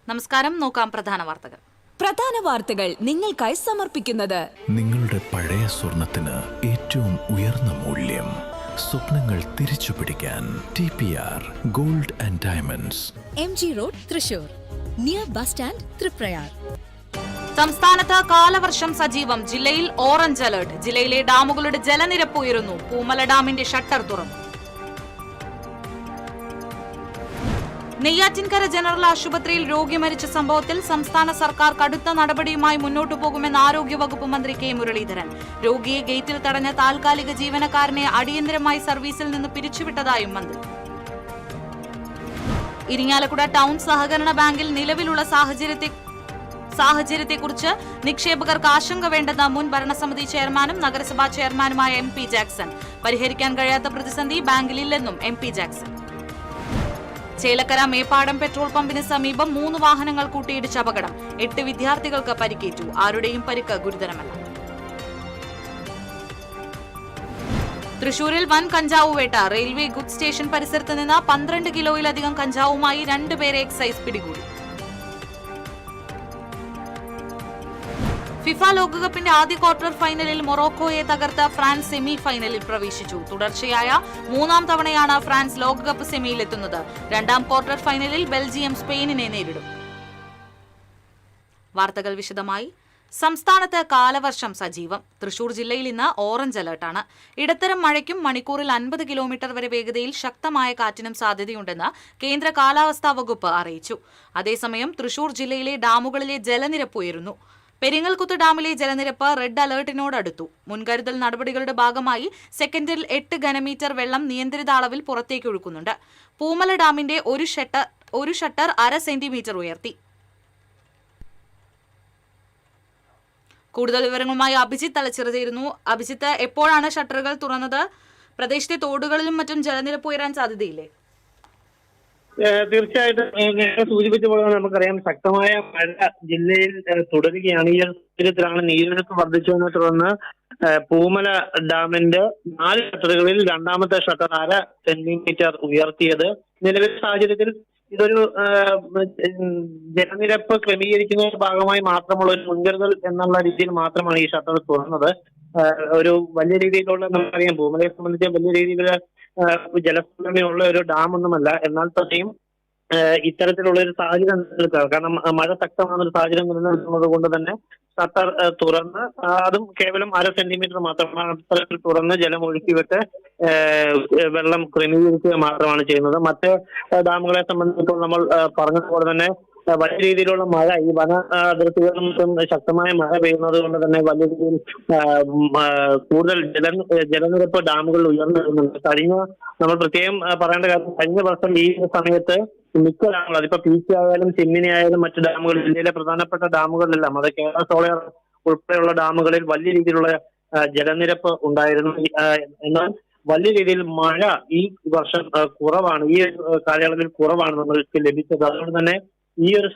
നമസ്കാരം. നോക്കാം പ്രധാന വാർത്തകൾ. നിങ്ങൾക്കായി സമർപ്പിക്കുന്നത് നിങ്ങളുടെ പഴയ സ്വർണത്തിന് ഏറ്റവും ഉയർന്ന മൂല്യം. സ്വപ്നങ്ങൾ തിരിച്ചു പിടിക്കാൻ TPR gold and diamonds, MG road, Thrissur, near bus stand, Triprayar. സംസ്ഥാനത്ത് കാലവർഷം സജീവം. ജില്ലയിൽ ഓറഞ്ച് അലർട്ട്. ജില്ലയിലെ ഡാമുകളുടെ ജലനിരപ്പ് ഉയരുന്നു. പൂമല ഡാമിന്റെ ഷട്ടർ തുറന്നു. നെയ്യാറ്റിൻകര ജനറൽ ആശുപത്രിയിൽ രോഗി മരിച്ച സംഭവത്തിൽ സംസ്ഥാന സർക്കാർ കടുത്ത നടപടിയുമായി മുന്നോട്ടു പോകുമെന്ന് ആരോഗ്യവകുപ്പ് മന്ത്രി കെ മുരളീധരൻ. രോഗിയെ ഗേറ്റിൽ തടഞ്ഞ താൽക്കാലിക ജീവനക്കാരനെ അടിയന്തരമായി സർവീസിൽ നിന്ന് പിരിച്ചുവിട്ടതായും മന്ത്രി. ഇരിങ്ങാലക്കുട ടൗൺ സഹകരണ ബാങ്കിൽ നിലവിലുള്ള സാഹചര്യത്തെക്കുറിച്ച് നിക്ഷേപകർക്ക് ആശങ്ക വേണ്ടെന്ന് മുൻ ഭരണസമിതി ചെയർമാനും നഗരസഭാ ചെയർമാനുമായ MP ജാക്സൺ. പരിഹരിക്കാൻ കഴിയാത്ത പ്രതിസന്ധി ബാങ്കിലില്ലെന്നും MP Jackson. Chelakkara Meppadam petrol പമ്പിന് സമീപം 3 വാഹനങ്ങൾ കൂട്ടിയിടിച്ച അപകടം. 8 വിദ്യാർത്ഥികൾക്ക് പരിക്കേറ്റു. ആരുടെയും പരിക്ക് ഗുരുതരമല്ല. തൃശൂരിൽ വൻ കഞ്ചാവ് വേട്ട. റെയിൽവേ ഗുഡ് സ്റ്റേഷൻ പരിസരത്ത് നിന്ന് 12 കിലോയിലധികം കഞ്ചാവുമായി 2 പേരെ എക്സൈസ് പിടികൂടി. ഫിഫ ലോകകപ്പിന്റെ ആദ്യ ക്വാർട്ടർ ഫൈനലിൽ മൊറോക്കോയെ തകർത്ത് ഫ്രാൻസ് സെമി ഫൈനലിൽ പ്രവേശിച്ചു. തുടർച്ചയായ 3ാം തവണയാണ് ഫ്രാൻസ് ലോകകപ്പ് സെമിയിലെത്തുന്നത്. 2ാം ക്വാർട്ടർ ഫൈനലിൽ ബെൽജിയം സ്പെയിനിനെ നേരിടും. വാർത്തകൾ വിശദമായി. സംസ്ഥാനത്ത് കാലവർഷം സജീവം. തൃശൂർ ജില്ലയിൽ ഇന്ന് ഓറഞ്ച് അലർട്ടാണ്. ഇടത്തരം മഴയ്ക്കും മണിക്കൂറിൽ 50 കിലോമീറ്റർ വരെ വേഗതയിൽ ശക്തമായ കാറ്റിനും സാധ്യതയുണ്ടെന്ന് കേന്ദ്ര കാലാവസ്ഥാ വകുപ്പ് അറിയിച്ചു. അതേസമയം തൃശൂർ ജില്ലയിലെ ഡാമുകളിലെ ജലനിരപ്പ് ഉയരുന്നു. പെരിങ്ങൽകുത്ത് ഡാമിലെ ജലനിരപ്പ് റെഡ് അലർട്ടിനോടടുത്തു. മുൻകരുതൽ നടപടികളുടെ ഭാഗമായി സെക്കൻഡിൽ 8 ഘനമീറ്റർ വെള്ളം നിയന്ത്രിത അളവിൽ പുറത്തേക്ക് ഒഴുക്കുന്നുണ്ട്. പൂമല ഡാമിന്റെ ഒരു ഷട്ടർ 1/2 സെന്റിമീറ്റർ ഉയർത്തി. കൂടുതൽ വിവരങ്ങളുമായി അഭിജിത്ത് തലച്ചിറ ചേരുന്നു. അഭിജിത്ത്, എപ്പോഴാണ് ഷട്ടറുകൾ തുറന്നത്? പ്രദേശത്തെ തോടുകളിലും മറ്റും ജലനിരപ്പ് ഉയരാൻ സാധ്യതയില്ലേ? തീർച്ചയായിട്ടും സൂചിപ്പിച്ച പോലെ നമുക്കറിയാം, ശക്തമായ മഴ ജില്ലയിൽ തുടരുകയാണ്. ഈ സാഹചര്യത്തിലാണ് നീരൊഴുക്ക് വർദ്ധിച്ചതിനെ തുടർന്ന് പൂമല ഡാമിന്റെ 4 ഷട്ടറുകളിൽ 2ാമത്തെ ഷട്ടർ 1/2 സെന്റിമീറ്റർ ഉയർത്തിയത്. നിലവിലെ സാഹചര്യത്തിൽ ഇതൊരു ജലനിരപ്പ് ക്രമീകരിക്കുന്നതിന്റെ ഭാഗമായി മാത്രമുള്ള ഒരു മുൻകരുതൽ എന്നുള്ള രീതിയിൽ മാത്രമാണ് ഈ ഷട്ടർ തുറന്നത്. ഒരു വലിയ രീതിയിലുള്ള, നമുക്കറിയാം പൂമലയെ സംബന്ധിച്ച് വലിയ രീതിയിലുള്ള ജലസംഭരണിയുള്ള ഒരു ഡാം ഒന്നുമല്ല. എന്നാൽ തന്നെയും ഇത്തരത്തിലുള്ള ഒരു സാഹചര്യം നിലനിൽക്കുക, കാരണം മഴ ശക്തമായ ഒരു സാഹചര്യം നിലനിൽക്കുന്നത് കൊണ്ട് തന്നെ ഷട്ടർ തുറന്ന്, അതും കേവലം 1/2 സെന്റിമീറ്റർ മാത്രമാണ് അത്തരത്തിൽ തുറന്ന് ജലം ഒഴുക്കിവിട്ട് വെള്ളം ക്രമീകരിക്കുക മാത്രമാണ് ചെയ്യുന്നത്. മറ്റ് ഡാമുകളെ സംബന്ധിച്ചിപ്പോൾ നമ്മൾ പറഞ്ഞതുപോലെ തന്നെ വലിയ രീതിയിലുള്ള മഴ, ഈ വന അതിർത്തികളിലും ശക്തമായ മഴ പെയ്യുന്നത് കൊണ്ട് തന്നെ വലിയ രീതിയിൽ കൂടുതൽ ജലനിരപ്പ് ഡാമുകളിൽ ഉയർന്നു വരുന്നുണ്ട്. നമ്മൾ പ്രത്യേകം പറയേണ്ട കാര്യം, കഴിഞ്ഞ വർഷം ഈ സമയത്ത് മിക്ക ഡാമുകൾ, അതിപ്പോ PC ആയാലും ചെമ്മിനി ആയാലും മറ്റു ഡാമുകൾ, ജില്ലയിലെ പ്രധാനപ്പെട്ട ഡാമുകളിലെല്ലാം, അത് കേരള സോളർ ഉൾപ്പെടെയുള്ള ഡാമുകളിൽ വലിയ രീതിയിലുള്ള ജലനിരപ്പ് ഉണ്ടായിരുന്നു. എന്നാൽ വലിയ രീതിയിൽ മഴ ഈ വർഷം കുറവാണ്, ഈ കാലയളവിൽ കുറവാണ് നമ്മൾക്ക് ലഭിച്ചത്. അതുകൊണ്ട് തന്നെ ഈ ഒരു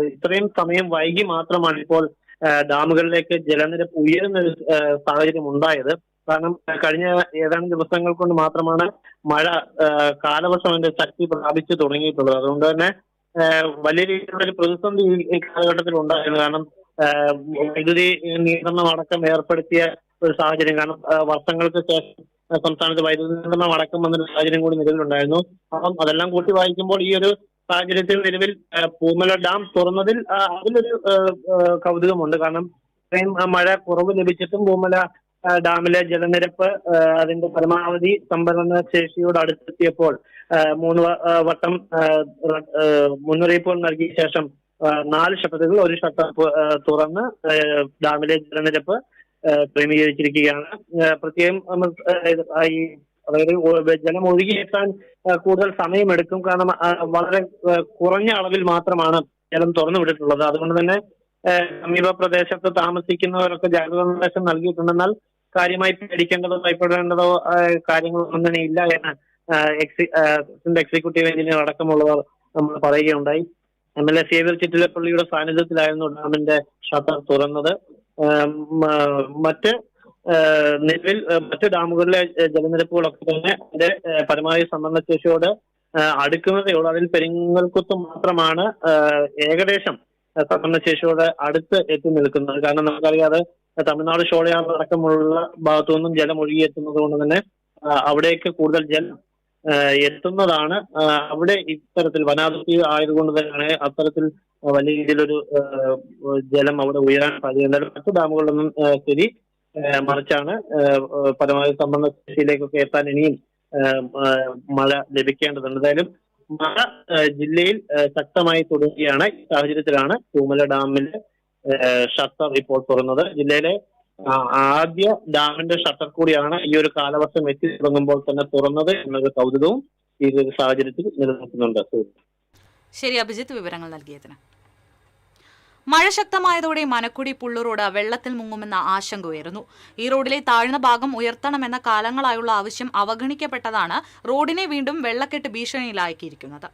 ഇത്രയും സമയം വൈകി മാത്രമാണ് ഇപ്പോൾ ഡാമുകളിലേക്ക് ജലനിരപ്പ് ഉയരുന്ന ഒരു സാഹചര്യം ഉണ്ടായത്. കാരണം കഴിഞ്ഞ ഏതാനും ദിവസങ്ങൾ കൊണ്ട് മാത്രമാണ് മഴ കാലവർഷം അതിന്റെ ശക്തി പ്രാപിച്ചു തുടങ്ങിയിട്ടുള്ളത്. അതുകൊണ്ട് തന്നെ വലിയ രീതിയിലുള്ള ഒരു പ്രതിസന്ധി ഈ കാലഘട്ടത്തിൽ ഉണ്ടായിരുന്നു. കാരണം വൈദ്യുതി നിയന്ത്രണം അടക്കം ഏർപ്പെടുത്തിയ ഒരു സാഹചര്യം, കാരണം വർഷങ്ങൾക്ക് ശേഷം സംസ്ഥാനത്ത് വൈദ്യുതി നിയന്ത്രണം അടക്കം വന്നൊരു സാഹചര്യം കൂടി നിലവിലുണ്ടായിരുന്നു. അപ്പം അതെല്ലാം കൂട്ടി വായിക്കുമ്പോൾ ഈ ഒരു സാഹചര്യത്തിൽ നിലവിൽ പൂമല ഡാം തുറന്നതിൽ അതിലൊരു കൗതുകമുണ്ട്. കാരണം ഇത്രയും മഴ കുറവ് ലഭിച്ചിട്ടും പൂമല ഡാമിലെ ജലനിരപ്പ് അതിന്റെ പരമാവധി സംഭരണ ശേഷിയോട് അടുത്തെത്തിയപ്പോൾ 3 വട്ടം മുന്നറിയിപ്പുകൾ നൽകിയ ശേഷം 4 ഷട്ടറുകൾ, 1 ഷട്ടർ തുറന്ന് ഡാമിലെ ജലനിരപ്പ് ക്രമീകരിച്ചിരിക്കുകയാണ്. പ്രത്യേകം അതായത് ജലം ഒഴുകിയെത്താൻ കൂടുതൽ സമയമെടുക്കും. കാരണം വളരെ കുറഞ്ഞ അളവിൽ മാത്രമാണ് ജലം തുറന്നു വിട്ടിട്ടുള്ളത്. അതുകൊണ്ട് തന്നെ സമീപ പ്രദേശത്ത് താമസിക്കുന്നവരൊക്കെ ജാഗ്രതാ നിർദ്ദേശം നൽകിയിട്ടുണ്ടെന്നാൽ കാര്യമായി പേടിക്കേണ്ടതോ ഭയപ്പെടേണ്ടതോ കാര്യങ്ങളൊന്നും തന്നെ ഇല്ല എന്ന് എക്സിക്യൂട്ടീവ് എഞ്ചിനീയർ അടക്കമുള്ളവർ നമ്മൾ പറയുകയുണ്ടായി. MLA സേവ്യർ ചിറ്റിലപ്പള്ളിയുടെ സാന്നിധ്യത്തിലായിരുന്നു ഡാമിന്റെ ഷട്ടർ തുറന്നത്. നിലവിൽ മറ്റ് ഡാമുകളിലെ ജലനിരപ്പുകളൊക്കെ തന്നെ അതിന്റെ പരമാവധി സംഭരണ ശേഷിയോട് അടുക്കുന്നതേ ഉള്ളൂ. അതിൽ പെരിങ്ങൽകുത്ത് മാത്രമാണ് ഏകദേശം സംഭരണശേഷിയോടെ അടുത്ത് എത്തി നിൽക്കുന്നത്. കാരണം നമുക്കറിയാതെ തമിഴ്നാട് ഷോളയാർ അടക്കമുള്ള ഭാഗത്തു നിന്നും ജലം ഒഴുകിയെത്തുന്നത് കൊണ്ട് തന്നെ അവിടേക്ക് കൂടുതൽ ജലം എത്തുന്നതാണ്. അവിടെ ഇത്തരത്തിൽ വനാതിർത്തി ആയതുകൊണ്ട് തന്നെയാണ് അത്തരത്തിൽ വലിയ രീതിയിലൊരു ജലം അവിടെ ഉയരാൻ സാധ്യത. എന്തായാലും മറ്റു ഡാമുകളിലൊന്നും സ്ഥിതി മറിച്ചാണ്. പരമാവധി സംഭരണ ശേഷിയിലേക്കൊക്കെ എത്താൻ ഇനിയും മഴ ലഭിക്കേണ്ടതുണ്ട്. എന്തായാലും മഴ ജില്ലയിൽ ശക്തമായി തുടരുകയാണ്. ഈ സാഹചര്യത്തിലാണ് പൂമല ഡാമിന്റെ ഷട്ടർ ഇപ്പോൾ തുറന്നത്. ജില്ലയിലെ ആദ്യ ഡാമിന്റെ ഷട്ടർ കൂടിയാണ് ഈ ഒരു കാലവർഷം എത്തി തുടങ്ങുമ്പോൾ തന്നെ തുറന്നത് എന്നൊരു കൗതുകവും ഈ ഒരു സാഹചര്യത്തിൽ നിലനിൽക്കുന്നുണ്ട്. ശരി അഭിജിത്ത്, വിവരങ്ങൾ നൽകിയതിന്. മഴ ശക്തമായതോടെ മനക്കുടി പുള്ളു റോഡ് വെള്ളത്തിൽ മുങ്ങുമെന്ന ആശങ്ക ഉയരുന്നു. ഈ റോഡിലെ താഴ്ന്ന ഭാഗം ഉയർത്തണമെന്ന കാലങ്ങളായുള്ള ആവശ്യം അവഗണിക്കപ്പെട്ടതാണ് റോഡിനെ വീണ്ടും വെള്ളക്കെട്ട് ഭീഷണിയിലാക്കിയിരിക്കുന്നത്.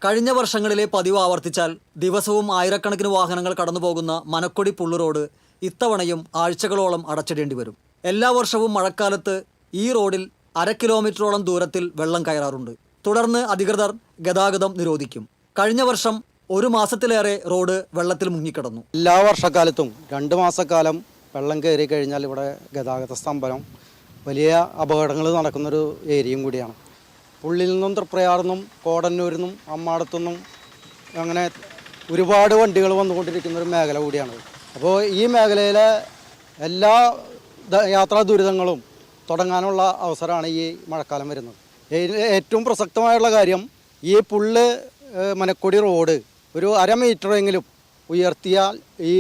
കഴിഞ്ഞ വർഷങ്ങളിലെ പതിവ് ആവർത്തിച്ചാൽ ദിവസവും ആയിരക്കണക്കിന് വാഹനങ്ങൾ കടന്നുപോകുന്ന മനക്കൊടി പുള്ളു റോഡ് ഇത്തവണയും ആഴ്ചകളോളം അടച്ചിടേണ്ടി വരും. എല്ലാ വർഷവും മഴക്കാലത്ത് ഈ റോഡിൽ 1/2 കിലോമീറ്ററോളം ദൂരത്തിൽ വെള്ളം കയറാറുണ്ട്. തുടർന്ന് അധികൃതർ ഗതാഗതം നിരോധിക്കും. കഴിഞ്ഞ വർഷം 1 മാസത്തിലേറെ റോഡ് വെള്ളത്തിൽ മുങ്ങിക്കിടന്നു. എല്ലാ വർഷക്കാലത്തും 2 മാസക്കാലം വെള്ളം കയറി കഴിഞ്ഞാൽ ഇവിടെ ഗതാഗത സ്തംഭനം, വലിയ അപകടങ്ങൾ നടക്കുന്നൊരു ഏരിയയും കൂടിയാണ്. പുള്ളിൽ നിന്നും തൃപ്രയാറിൽ നിന്നും കോടന്നൂരിൽ നിന്നും അമ്മാടത്തു നിന്നും അങ്ങനെ ഒരുപാട് വണ്ടികൾ വന്നുകൊണ്ടിരിക്കുന്നൊരു മേഖല കൂടിയാണ്. അപ്പോൾ ഈ മേഖലയിലെ എല്ലാ യാത്രാ ദുരിതങ്ങളും തുടങ്ങാനുള്ള അവസരമാണ് ഈ മഴക്കാലം വരുന്നത്. ഏറ്റവും പ്രസക്തമായുള്ള കാര്യം, ഈ പുള്ള് മനക്കൊടി റോഡ് ഒരു 1/2 മീറ്ററെങ്കിലും ഉയർത്തിയാൽ ഈ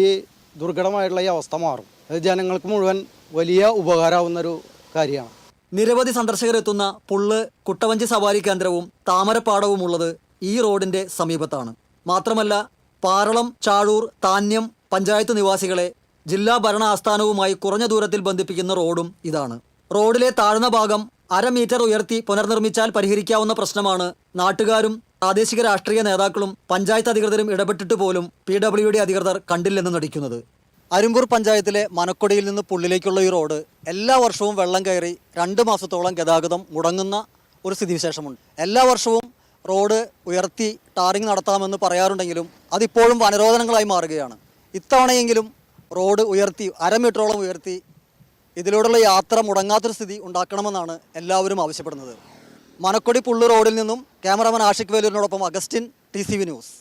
ദുർഘടമായിട്ടുള്ള ഈ അവസ്ഥ മാറും. അത് ജനങ്ങൾക്ക് മുഴുവൻ വലിയ ഉപകാരമാവുന്നൊരു കാര്യമാണ്. നിരവധി സന്ദർശകരെത്തുന്ന പുള്ള് കുട്ടവഞ്ചി സവാരി കേന്ദ്രവും താമരപ്പാടവും ഉള്ളത് ഈ റോഡിന്റെ സമീപത്താണ്. മാത്രമല്ല പാറളം, ചാഴൂർ, താന്യം പഞ്ചായത്ത് നിവാസികളെ ജില്ലാ ഭരണ ആസ്ഥാനവുമായി കുറഞ്ഞ ദൂരത്തിൽ ബന്ധിപ്പിക്കുന്ന റോഡും ഇതാണ്. റോഡിലെ താഴ്ന്ന ഭാഗം 1/2 മീറ്റർ ഉയർത്തി പുനർനിർമ്മിച്ചാൽ പരിഹരിക്കാവുന്ന പ്രശ്നമാണ് നാട്ടുകാരും പ്രാദേശിക രാഷ്ട്രീയ നേതാക്കളും പഞ്ചായത്ത് അധികൃതരും ഇടപെട്ടിട്ട് പോലും PWD അധികൃതർ കണ്ടില്ലെന്ന് നടിക്കുന്നത്. അരുമ്പൂർ പഞ്ചായത്തിലെ മനക്കൊടിയിൽ നിന്ന് പുള്ളിലേക്കുള്ള ഈ റോഡ് എല്ലാ വർഷവും വെള്ളം കയറി 2 മാസത്തോളം ഗതാഗതം മുടങ്ങുന്ന ഒരു സ്ഥിതിവിശേഷമുണ്ട്. എല്ലാ വർഷവും റോഡ് ഉയർത്തി ടാറിങ് നടത്താമെന്ന് പറയാറുണ്ടെങ്കിലും അതിപ്പോഴും വനരോധനങ്ങളായി മാറുകയാണ്. ഇത്തവണയെങ്കിലും റോഡ് ഉയർത്തി 1/2 മീറ്ററോളം ഉയർത്തി ഇതിലൂടെയുള്ള യാത്ര മുടങ്ങാത്തൊരു സ്ഥിതി ഉണ്ടാക്കണമെന്നാണ് എല്ലാവരും ആവശ്യപ്പെടുന്നത്. മനക്കൊടി പുള്ളു റോഡിൽ നിന്നും ക്യാമറാമാൻ ആഷിഖ് വേലൂരിനോടൊപ്പം Augustine, TCV news.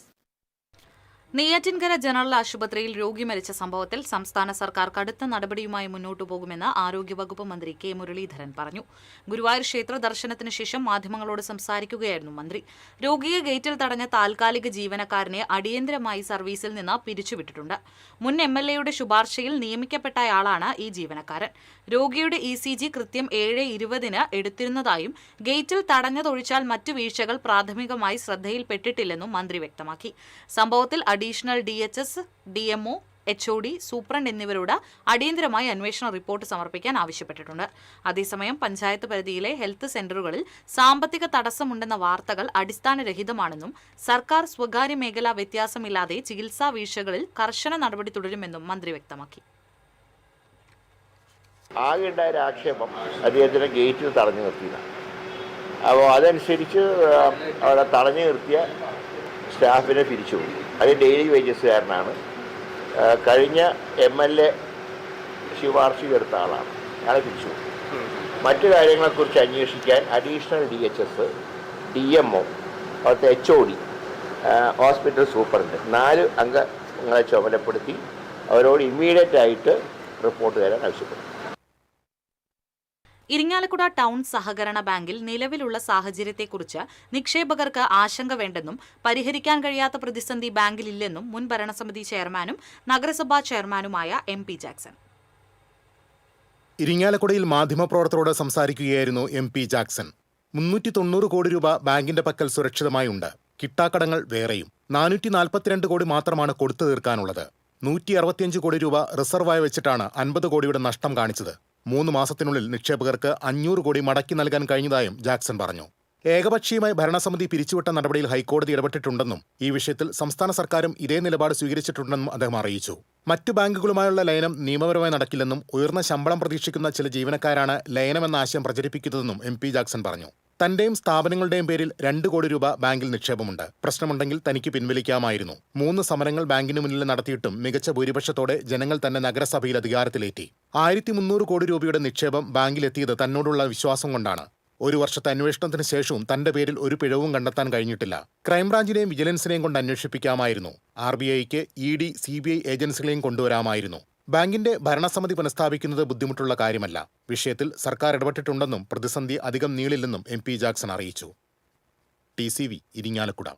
Neyyattinkara general ആശുപത്രിയിൽ രോഗി മരിച്ച സംഭവത്തിൽ സംസ്ഥാന സർക്കാർ കടുത്ത നടപടിയുമായി മുന്നോട്ടു പോകുമെന്ന് ആരോഗ്യവകുപ്പ് മന്ത്രി കെ മുരളീധരൻ പറഞ്ഞു. ഗുരുവായൂർ ക്ഷേത്ര ദർശനത്തിന് ശേഷം മാധ്യമങ്ങളോട് സംസാരിക്കുകയായിരുന്നു മന്ത്രി. രോഗിയെ ഗേറ്റിൽ തടഞ്ഞ താൽക്കാലിക ജീവനക്കാരനെ അടിയന്തരമായി സർവീസിൽ നിന്ന് പിരിച്ചുവിട്ടിട്ടുണ്ട്. മുൻ MLAയുടെ ശുപാർശയിൽ നിയമിക്കപ്പെട്ടയാളാണ് ഈ ജീവനക്കാരൻ. രോഗിയുടെ ECG കൃത്യം 7:20 എടുത്തിരുന്നതായും ഗേറ്റിൽ തടഞ്ഞതൊഴിച്ചാൽ മറ്റു വീഴ്ചകൾ പ്രാഥമികമായി ശ്രദ്ധയിൽപ്പെട്ടിട്ടില്ലെന്നും മന്ത്രി വ്യക്തമാക്കി. സംഭവത്തിൽ അഡീഷണൽ DHS, DMO, HOD, സൂപ്രണ്ട് എന്നിവരോട് അടിയന്തരമായി അന്വേഷണ റിപ്പോർട്ട് സമർപ്പിക്കാൻ ആവശ്യപ്പെട്ടിട്ടുണ്ട്. അതേസമയം പഞ്ചായത്ത് പരിധിയിലെ ഹെൽത്ത് സെന്ററുകളിൽ സാമ്പത്തിക തടസ്സമുണ്ടെന്ന വാർത്തകൾ അടിസ്ഥാനരഹിതമാണെന്നും സർക്കാർ സ്വകാര്യ മേഖല വ്യത്യാസമില്ലാതെ ചികിത്സാ വീഴ്ചകളിൽ കർശന നടപടി തുടരുമെന്നും മന്ത്രി വ്യക്തമാക്കി. ആകെ ഉണ്ടായ ഒരു ആക്ഷേപം അദ്ദേഹത്തിൻ്റെ ഗേറ്റിൽ തടഞ്ഞു നിർത്തിയതാണ്. അപ്പോൾ അതനുസരിച്ച് അവിടെ തടഞ്ഞു നിർത്തിയ സ്റ്റാഫിനെ പിരിച്ചുവിട്ടു. അത് ഡെയിലി വേജസുകാരനാണ്. കഴിഞ്ഞ MLA ശുപാർശയെടുത്ത ആളാണ്. അയാളെ പിരിച്ചുവിട്ടു. മറ്റു കാര്യങ്ങളെക്കുറിച്ച് അന്വേഷിക്കാൻ അഡീഷണൽ DHS, DMO, അവിടുത്തെ HOD, ഹോസ്പിറ്റൽ സൂപ്രണ്ട് 4 അംഗങ്ങളെ ചുമതലപ്പെടുത്തി അവരോട് ഇമ്മീഡിയറ്റ് ആയിട്ട് റിപ്പോർട്ട് തരാൻ ആവശ്യപ്പെട്ടു. ഇരിങ്ങാലക്കുട ടൗൺ സഹകരണ ബാങ്കിൽ നിലവിലുള്ള സാഹചര്യത്തെക്കുറിച്ച് നിക്ഷേപകർക്ക് ആശങ്ക വേണ്ടെന്നും പരിഹരിക്കാൻ കഴിയാത്ത പ്രതിസന്ധി ബാങ്കിലില്ലെന്നും മുൻ ഭരണസമിതി ചെയർമാനും നഗരസഭാ ചെയർമാനുമായ MP ജാക്സൺ. ഇരിങ്ങാലക്കുടയിൽ മാധ്യമപ്രവർത്തകരോട് സംസാരിക്കുകയായിരുന്നു MP ജാക്സൺ. 390 കോടി രൂപ ബാങ്കിന്റെ പക്കൽ സുരക്ഷിതമായുണ്ട്. കിട്ടാക്കടങ്ങൾ വേറെയും 442 കോടി മാത്രമാണ് കൊടുത്തു തീർക്കാനുള്ളത്. 165 കോടി രൂപ റിസർവായി വെച്ചിട്ടാണ് 50 കോടിയുടെ നഷ്ടം കാണിച്ചത്. 3 മാസത്തിനുള്ളിൽ നിക്ഷേപകർക്ക് 500 കോടി മടക്കി നൽകാൻ കഴിഞ്ഞതായും ജാക്സൺ പറഞ്ഞു. ഏകപക്ഷീയമായി ഭരണസമിതി പിരിച്ചുവിട്ട നടപടിയിൽ ഹൈക്കോടതി ഇടപെട്ടിട്ടുണ്ടെന്നും ഈ വിഷയത്തിൽ സംസ്ഥാന സർക്കാരും ഇതേ നിലപാട് സ്വീകരിച്ചിട്ടുണ്ടെന്നും അദ്ദേഹം അറിയിച്ചു. മറ്റു ബാങ്കുകളുമായുള്ള ലയനം നിയമപരമായി നടക്കില്ലെന്നും ഉയർന്ന ശമ്പളം പ്രതീക്ഷിക്കുന്ന ചില ജീവനക്കാരാണ് ലയനമെന്ന ആശയം പ്രചരിപ്പിക്കുന്നതെന്നും MP ജാക്സൺ പറഞ്ഞു. തന്റെയും സ്ഥാപനങ്ങളുടെയും പേരിൽ 2 കോടി രൂപ ബാങ്കിൽ നിക്ഷേപമുണ്ട്. പ്രശ്നമുണ്ടെങ്കിൽ തനിക്ക് പിൻവലിക്കാമായിരുന്നു. 3 സമരങ്ങൾ ബാങ്കിന് മുന്നിൽ നടത്തിയിട്ടും മികച്ച ഭൂരിപക്ഷത്തോടെ ജനങ്ങൾ തന്നെ നഗരസഭയിൽ അധികാരത്തിലേറ്റി. 1300 കോടി രൂപയുടെ നിക്ഷേപം ബാങ്കിലെത്തിയത് തന്നോടുള്ള വിശ്വാസം കൊണ്ടാണ്. 1 വർഷത്തെ അന്വേഷണത്തിന് ശേഷവും തന്റെ പേരിൽ ഒരു പിഴവും കണ്ടെത്താൻ കഴിഞ്ഞിട്ടില്ല. ക്രൈംബ്രാഞ്ചിനെയും വിജിലൻസിനെയും കൊണ്ട് അന്വേഷിപ്പിക്കാമായിരുന്നു. RBIക്ക് ED, CBI ഏജൻസികളെയും കൊണ്ടുവരാമായിരുന്നു. ബാങ്കിന്റെ ഭരണസമിതി പുനഃസ്ഥാപിക്കുന്നത് ബുദ്ധിമുട്ടുള്ള കാര്യമല്ല. വിഷയത്തിൽ സർക്കാർ ഇടപെട്ടിട്ടുണ്ടെന്നും പ്രതിസന്ധി അധികം നീളില്ലെന്നും MP ജാക്സൺ അറിയിച്ചു. TCV ഇരിങ്ങാലക്കുട.